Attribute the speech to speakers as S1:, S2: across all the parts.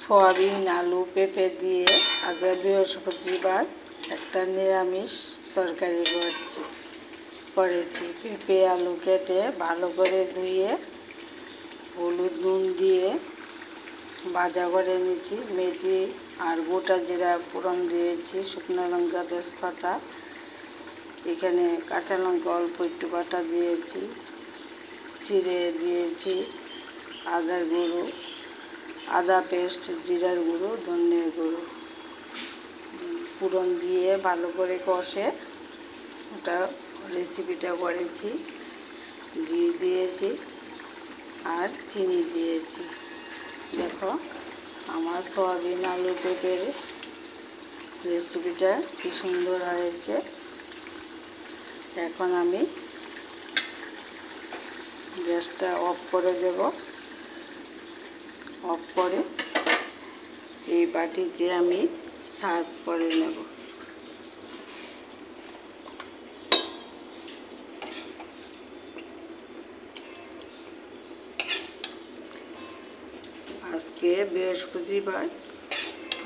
S1: Soybean আলু পেঁপে দিয়ে আজ বৃহস্পতিবার একটা নিরামিষ তরকারি করেছি। পেঁপে আলু কেটে ভালো করে ধুয়ে হলুদ নুন দিয়ে ভাজা করে নিয়েছি। মেথি আর গোটা জিরা ফোড়ন দিয়েছি, শুকনো লঙ্কা তেজপাতা, এখানে কাঁচা লঙ্কা অল্প একটু বাটা দিয়েছি, চিড়ে দিয়েছি আদার গুঁড়ো, আদা পেস্ট, জিরার গুঁড়ো, ধনিয়ার গুঁড়ো, ফোড়ন দিয়ে ভালো করে কষে ওটা রেসিপিটা করেছি। ঘি দিয়েছি আর চিনি দিয়েছি। দেখো আমার সয়াবিন আলু পেঁপের রেসিপিটা কি সুন্দর হয়েছে। এখন আমি গ্যাসটা অফ করে দেব। অফ করে এই বাটিতে আমি সার্ভ করে নেব। আজকে বৃহস্পতিবার,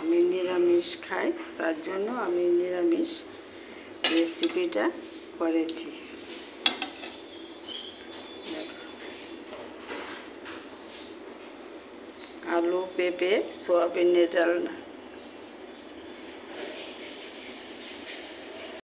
S1: আমি নিরামিষ খাই, তার জন্য আমি নিরামিষ রেসিপিটা করেছি। আলু পেঁপে সোয়াবিনের ডালনা।